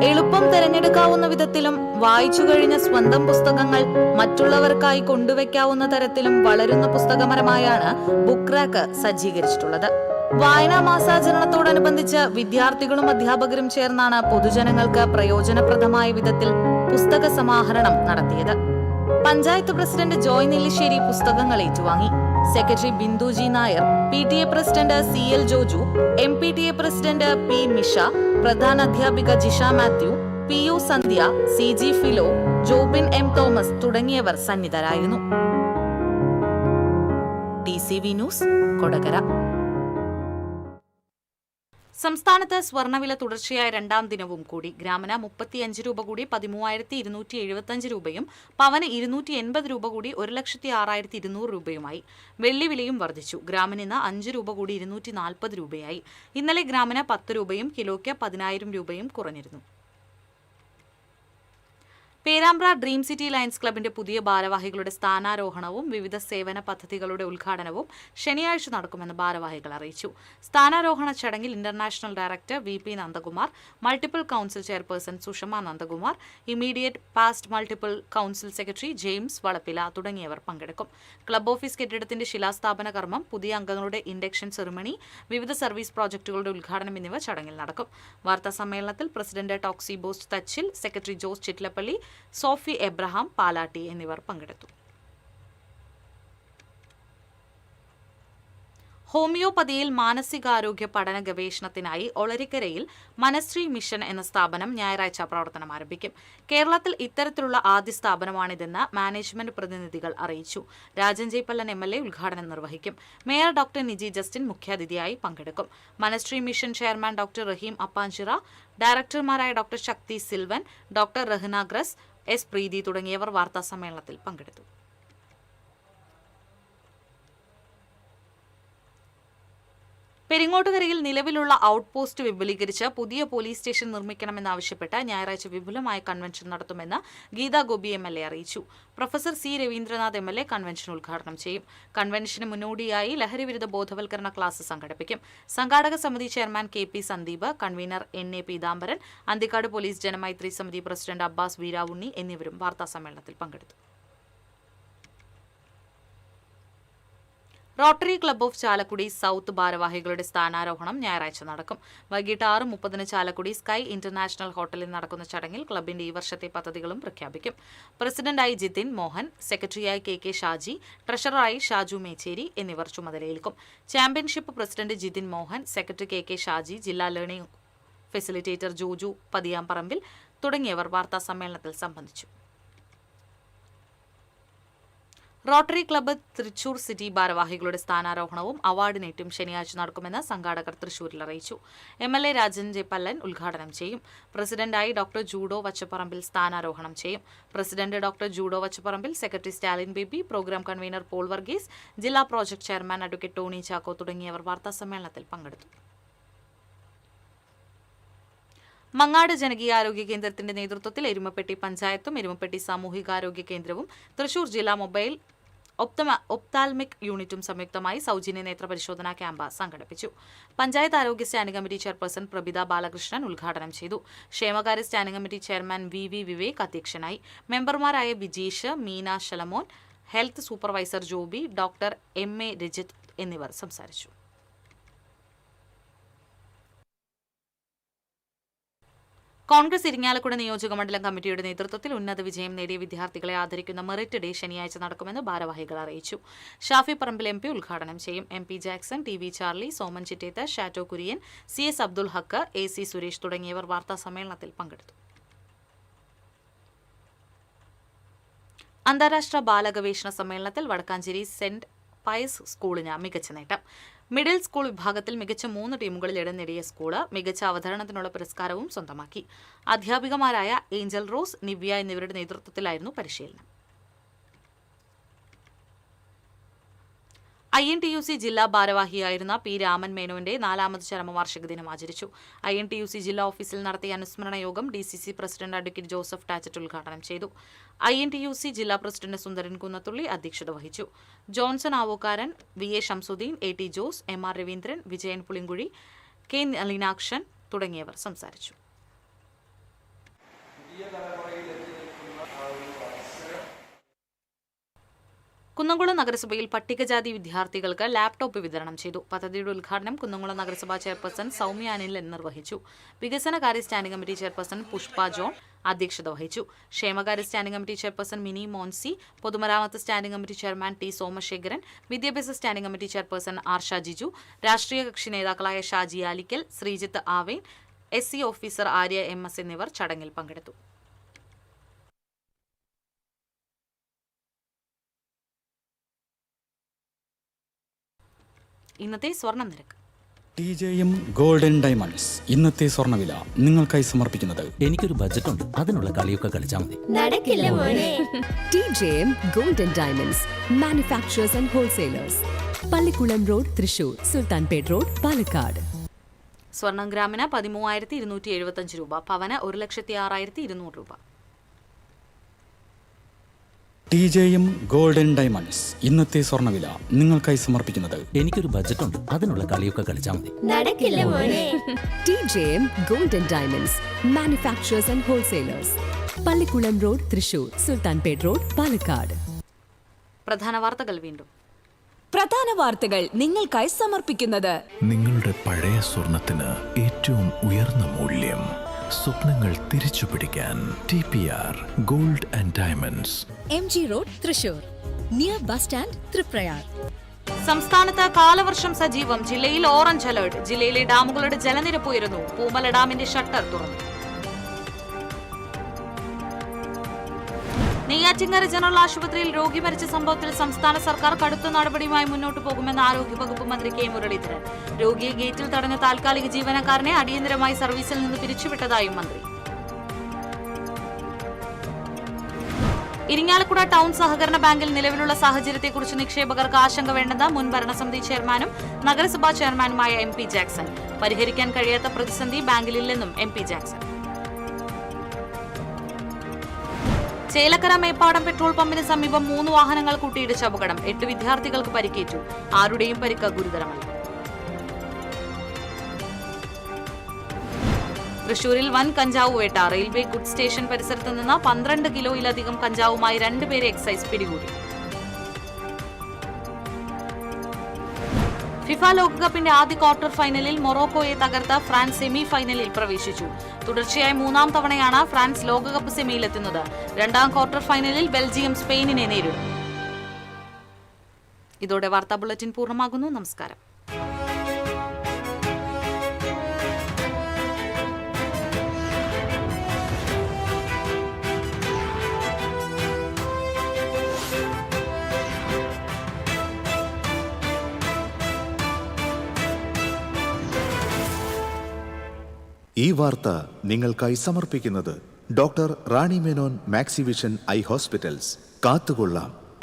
എളുപ്പം തിരഞ്ഞെടുക്കാവുന്ന വിധത്തിലും വായിച്ചു കഴിഞ്ഞ സ്വന്തം പുസ്തകങ്ങൾ മറ്റുള്ളവർക്കായി കൊണ്ടുവയ്ക്കാവുന്ന തരത്തിലും വളരുന്ന പുസ്തകമരമായാണ് ബുക്ക് റാക്ക് സജ്ജീകരിച്ചിട്ടുള്ളത്. വായനാ മാസാചരണത്തോടനുബന്ധിച്ച് വിദ്യാർത്ഥികളും അധ്യാപകരും ചേർന്നാണ് പൊതുജനങ്ങൾക്ക് പ്രയോജനപ്രദമായ വിധത്തിൽ പുസ്തക സമാഹരണം നടത്തിയത്. പഞ്ചായത്ത് പ്രസിഡന്റ് ജോയ് നെല്ലിശ്ശേരി പുസ്തകങ്ങൾ ഏറ്റുവാങ്ങി. Secretary Bindu G Nair, PTA president CL Joju, MPTA president P Misha, പ്രധാന അധ്യാപിക ജിഷ മാത്യു, PU സന്ധ്യ, CG Philo, Jobin M Thomas തുടങ്ങിയവർ സന്നിധരായിരുന്നു. TCV news, Kodakara. സംസ്ഥാനത്ത് സ്വർണ്ണവില തുടർച്ചയായ 2ാം ദിനവും കൂടി. ഗ്രാമിന് 35 രൂപ കൂടി 13,275 രൂപയും പവന് 280 രൂപ കൂടി 1,06,200 രൂപയുമായി. വെള്ളിവിലയും വർദ്ധിച്ചു. ഗ്രാമിന് ഇന്ന് 5 രൂപ കൂടി 240 രൂപയായി. ഇന്നലെ ഗ്രാമിന് 10 രൂപയും കിലോയ്ക്ക് 10,000 രൂപയും കുറഞ്ഞിരുന്നു. പേരാമ്പ്ര ഡ്രീം സിറ്റി ലയൺസ് ക്ലബിന്റെ പുതിയ ഭാരവാഹികളുടെ സ്ഥാനാരോഹണവും വിവിധ സേവന പദ്ധതികളുടെ ഉദ്ഘാടനവും ശനിയാഴ്ച നടക്കുമെന്ന് ഭാരവാഹികൾ അറിയിച്ചു. സ്ഥാനാരോഹണ ചടങ്ങിൽ international director VP Nandakumar, multiple council chairperson Sushama Nandakumar, immediate past multiple council secretary James Valappila തുടങ്ങിയവർ പങ്കെടുക്കും. ക്ലബ് ഓഫീസ് കെട്ടിടത്തിന്റെ ശിലാസ്ഥാപന കർമ്മം, പുതിയ അംഗങ്ങളുടെ ഇൻഡക്ഷൻ സെറിമണി, വിവിധ സർവീസ് പ്രോജക്ടുകളുടെ ഉദ്ഘാടനം എന്നിവ ചടങ്ങിൽ നടക്കും. വാർത്താ സമ്മേളനത്തിൽ പ്രസിഡന്റ് ടോക്സി ബോസ്റ്റ് Thachil, secretary Jose Chittilappilly, Sophie Abraham Palatty എന്നിവർ പങ്കെടുത്തു. ഹോമിയോപ്പതിയിൽ മാനസികാരോഗ്യ പഠന ഗവേഷണത്തിനായി ഒളരിക്കരയിൽ മനശ്രീ മിഷൻ എന്ന സ്ഥാപനം ഞായറാഴ്ച പ്രവർത്തനം ആരംഭിക്കും. കേരളത്തിൽ ഇത്തരത്തിലുള്ള ആദ്യ സ്ഥാപനമാണിതെന്ന് മാനേജ്മെന്റ് പ്രതിനിധികൾ അറിയിച്ചു. രാജൻ ജയ്പല്ലൻ MLA ഉദ്ഘാടനം നിർവഹിക്കും. മേയർ ഡോക്ടർ നിജി ജസ്റ്റിൻ മുഖ്യാതിഥിയായി പങ്കെടുക്കും. Manasree mission chairman doctor Raheem Appanchira, ഡയറക്ടർമാരായ doctor Shakthi Silvan, doctor Rahna Grace, S Preethi തുടങ്ങിയവർ വാർത്താസമ്മേളനത്തിൽ പങ്കെടുത്തു. പെരിങ്ങോട്ടുകരയിൽ നിലവിലുള്ള ഔട്ട് പോസ്റ്റ് വിപുലീകരിച്ച് പുതിയ പോലീസ് സ്റ്റേഷൻ നിർമ്മിക്കണമെന്നാവശ്യപ്പെട്ട് ഞായറാഴ്ച വിപുലമായ കൺവെൻഷൻ നടത്തുമെന്ന് ഗീതാ ഗോപി MLA അറിയിച്ചു. Professor C. Raveendranath MLA convention ഉദ്ഘാടനം ചെയ്യും. കൺവെൻഷന് മുന്നോടിയായി ലഹരിവിരുദ്ധ ബോധവൽക്കരണ ക്ലാസ് സംഘടിപ്പിക്കും. സംഘാടക സമിതി chairman KP Sandeep, convener NA Peethambaran, Anthikad police Janamaithri സമിതി പ്രസിഡന്റ് അബ്ബാസ് വീരാവുണ്ണി എന്നിവരും വാർത്താസമ്മേളനത്തിൽ പങ്കെടുത്തു. Rotary club of Chalakudy south ഭാരവാഹികളുടെ സ്ഥാനാരോഹണം ഞായറാഴ്ച നടക്കും. വൈകിട്ട് 6:30 ചാലക്കുടി സ്കൈ ഇന്റർനാഷണൽ ഹോട്ടലിൽ നടക്കുന്ന ചടങ്ങിൽ ക്ലബിന്റെ ഈ വർഷത്തെ പദ്ധതികളും പ്രഖ്യാപിക്കും. പ്രസിഡന്റായി ജിതിൻ മോഹൻ, സെക്രട്ടറിയായി KK ഷാജി, ട്രഷററായി ഷാജു മേച്ചേരി എന്നിവർ ചുമതലയേൽക്കും. Championship president Jithin Mohan, secretary KK Shaji, ജില്ലാ ലേണിംഗ് ഫെസിലിറ്റേറ്റർ ജോജു പതിയാമ്പറമ്പിൽ തുടങ്ങിയവർ വാർത്താസമ്മേളനത്തിൽ സംബന്ധിച്ചു. റോട്ടറി ക്ലബ്ബ് തൃശൂർ സിറ്റി ഭാരവാഹികളുടെ സ്ഥാനാരോഹണവും അവാർഡിനേറ്റും ശനിയാഴ്ച നടക്കുമെന്ന് സംഘാടകർ തൃശൂരിൽ അറിയിച്ചു. MLA രാജൻ ജെ പല്ലൻ ഉദ്ഘാടനം ചെയ്യും. പ്രസിഡന്റായി ഡോക്ടർ ജൂഡോ വച്ചപ്പറമ്പിൽ സ്ഥാനാരോഹണം ചെയ്യും. President doctor Judo Vachaparambil, secretary Stalin Baby, programme convener Paul Varghese, ജില്ലാ project chairman advocate Tony Chacko തുടങ്ങിയവർ വാർത്താസമ്മേളനത്തിൽ പങ്കെടുത്തു. മങ്ങാട് ജനകീയാരോഗ്യ കേന്ദ്രത്തിന്റെ നേതൃത്വത്തിൽ എരുമപ്പെട്ടി പഞ്ചായത്തും എരുമപ്പെട്ടി സാമൂഹികാരോഗ്യ കേന്ദ്രവും തൃശൂർ ജില്ലാ മൊബൈൽ ഒപ്താൽമിക് യൂണിറ്റും സംയുക്തമായി സൗജന്യ നേത്രപരിശോധനാ ക്യാമ്പ് സംഘടിപ്പിച്ചു. പഞ്ചായത്ത് ആരോഗ്യ standing committee chairperson Prabitha Balakrishnan ഉദ്ഘാടനം ചെയ്തു. ക്ഷേമകാര്യ standing committee chairman VV Vivek അധ്യക്ഷനായി. മെമ്പർമാരായ Vijeesh, Meena Shalamon, health supervisor Joby, doctor MA Rajith എന്നിവർ സംസാരിച്ചു. കോൺഗ്രസ് ഇരിങ്ങാലക്കുട നിയോജക മണ്ഡലം കമ്മിറ്റിയുടെ നേതൃത്വത്തിൽ ഉന്നത വിജയം നേടിയ വിദ്യാർത്ഥികളെ ആദരിക്കുന്ന മെറിറ്റ് ഡേ ശനിയാഴ്ച നടക്കുമെന്ന് ഭാരവാഹികൾ അറിയിച്ചു. ഷാഫി പറമ്പിൽ MP ഉദ്ഘാടനം ചെയ്യും. MP Jackson, TV Charlie, Soman Chitteth, Shatto Kurian, CS Abdul Haq, AC Suresh തുടങ്ങിയവർ വാർത്താസമ്മേളനത്തിൽ പങ്കെടുത്തു. അന്താരാഷ്ട്ര ബാലഗവേഷണ സമ്മേളനത്തിൽ വടക്കാഞ്ചേരി സെന്റ് പയസ് സ്കൂളിന് മികച്ച നേട്ടം. മിഡിൽ സ്കൂൾ വിഭാഗത്തിൽ മികച്ച 3 ടീമുകളിൽ ഇടം നേടിയ സ്കൂള് മികച്ച അവതരണത്തിനുള്ള പുരസ്കാരവും സ്വന്തമാക്കി. അധ്യാപികമാരായ ഏഞ്ചൽ റോസ്, നിവ്യ എന്നിവരുടെ നേതൃത്വത്തിലായിരുന്നു പരിശീലനം. INTUC ജില്ലാ ഭാരവാഹിയായിരുന്ന P. രാമൻ മേനോന്റെ 4ാമത് ചരമവാർഷിക ദിനം ആചരിച്ചു. INTUC ജില്ലാ ഓഫീസിൽ നടത്തിയ അനുസ്മരണ യോഗം DCC president advocate Joseph Tachat ഉദ്ഘാടനം ചെയ്തു. INTUC ജില്ലാ പ്രസിഡന്റ് സുന്ദരൻ കുന്നത്തുള്ളി അധ്യക്ഷത വഹിച്ചു. Johnson Avokkaran, VA Shamsudheen, AT Jose, MR Raveendran, Vijayan Pulinkuzhi, K. Nalinakshan തുടങ്ങിയവർ സംസാരിച്ചു. കുന്നംകുളം നഗരസഭയിൽ പട്ടികജാതി വിദ്യാർത്ഥികൾക്ക് ലാപ്ടോപ്പ് വിതരണം ചെയ്തു. പദ്ധതിയുടെ ഉദ്ഘാടനം കുന്നംകുളം നഗരസഭാ ചെയർപേഴ്സൺ സൗമ്യ അനിൽ നിർവഹിച്ചു. വികസനകാര്യ standing committee chairperson Pushpa John അധ്യക്ഷത വഹിച്ചു. ക്ഷേമകാര്യ standing committee chairperson Mini Moncy, പൊതുമരാമത്ത് standing committee chairman T. Somasekharan, വിദ്യാഭ്യാസ standing committee chairperson Arsha Jiju, രാഷ്ട്രീയ കക്ഷി നേതാക്കളായ Shaji Alikkal, Sreejith Aven, SC officer Arya MS എന്നിവർ ചടങ്ങിൽ പങ്കെടുത്തു. ഇന്നത്തെ സ്വർണ്ണ നിരക്ക്. TJM ഗോൾഡൻ ഡയമണ്ട്സ് ഇന്നത്തെ സ്വർണ്ണവില നിങ്ങൾക്കായി സമർപ്പിക്കുന്നത്. എനിക്കൊരു ബജറ്റ് ഉണ്ട്, അതിനുള്ള കളിയൊക്കെ കളിച്ചാൽ മതി. നടക്കില്ല മോനെ. TJM Golden Diamonds, Manufacturers and Wholesalers, Pallikkulam road, Thrissur, Sultanpet road, Palakkad. സ്വർണം ഗ്രാമിന് 13,275 രൂപ, പവന് 1,06,200 രൂപ. TJM ഗോൾഡൻ ഡയമണ്ട്സ് ഇന്നത്തെ സ്വർണ്ണവില നിങ്ങൾക്കായി സമർപ്പിക്കുന്നത്. എനിക്കൊരു ബജറ്റ് ഉണ്ട്, അതിനുള്ള കളിയൊക്കെ കളിച്ചാൽ മതി. നടക്കില്ല മോനെ. TJM Golden Diamonds, Manufacturers and Wholesalers, Pallikkulam road, Thrissur, Sultanpet road, Palakkad. പ്രധാന വാർത്തകൾ വീണ്ടും. പ്രധാന വാർത്തകൾ നിങ്ങൾക്കായി സമർപ്പിക്കുന്നത്. നിങ്ങളുടെ പഴയ സ്വർണത്തിന് ഏറ്റവും ഉയർന്ന മൂല്യം. സ്വപ്നങ്ങൾ തിരിച്ചുപിടിക്കാൻ TPR gold and diamonds, MG road, Thrissur, near bus stand, Triprayar. സംസ്ഥാനത്ത് കാലവർഷം സജീവം. ജില്ലയിൽ ഓറഞ്ച് അലർട്ട്. ജില്ലയിലെ ഡാമുകളുടെ ജലനിരപ്പ് ഉയരുന്നു. പൂമല ഡാമിന്റെ ഷട്ടർ തുറന്നു. നെയ്യാറ്റിൻകര ജനറൽ ആശുപത്രിയിൽ രോഗി മരിച്ച സംഭവത്തിൽ സംസ്ഥാന സർക്കാർ കടുത്ത നടപടിയുമായി മുന്നോട്ടു പോകുമെന്ന് ആരോഗ്യവകുപ്പ് മന്ത്രി K. മുരളീധരൻ. രോഗിയെ ഗേറ്റിൽ തടഞ്ഞ താൽക്കാലിക ജീവനക്കാരനെ അടിയന്തരമായി സർവീസിൽ നിന്ന് പിരിച്ചുവിട്ടതായും മന്ത്രി. ഇരിങ്ങാലക്കുട ടൗൺ സഹകരണ ബാങ്കിൽ നിലവിലുള്ള സാഹചര്യത്തെക്കുറിച്ച് നിക്ഷേപകർക്ക് ആശങ്ക വേണ്ടെന്ന് മുൻ ഭരണസമിതി ചെയർമാനും നഗരസഭാ ചെയർമാനുമായ MP ജാക്സൺ. പരിഹരിക്കാൻ കഴിയാത്ത പ്രതിസന്ധി ബാങ്കിലില്ലെന്നും MP Jackson. Chelakkara Meppadam petrol പമ്പിന് സമീപം 3 വാഹനങ്ങൾ കൂട്ടിയിടിച്ച് അപകടം. 8 വിദ്യാർത്ഥികൾക്ക് പരിക്കേറ്റു. ആരുടെയും പരിക്ക് ഗുരുതരമല്ല. തൃശൂരിൽ വൻ കഞ്ചാവ് വേട്ട. റെയിൽവേ ഗുഡ് സ്റ്റേഷൻ പരിസരത്ത് നിന്ന് 12 കിലോയിലധികം കഞ്ചാവുമായി 2 പേരെ എക്സൈസ് പിടികൂടി. ഫിഫ ലോകകപ്പിന്റെ ആദ്യ ക്വാർട്ടർ ഫൈനലിൽ മൊറോക്കോയെ തകർത്ത ഫ്രാൻസ് സെമി ഫൈനലിൽ പ്രവേശിച്ചു. തുടർച്ചയായ 3-ാം തവണയാണ് ഫ്രാൻസ് ലോകകപ്പ് സെമിയിലെത്തുന്നത്. 2-ാം ക്വാർട്ടർ ഫൈനലിൽ ബെൽജിയം സ്പെയിനിനെ നേരിടും. ഇതോടെ വാർത്താ ബുള്ളറ്റിൻ പൂർണ്ണമാകുന്നു. നമസ്കാരം. ഈ വാർത്ത നിങ്ങൾക്കായി സമർപ്പിക്കുന്നത് doctor Rani Menon Maxivision I hospitals. കാത്തുകൊള്ളാം.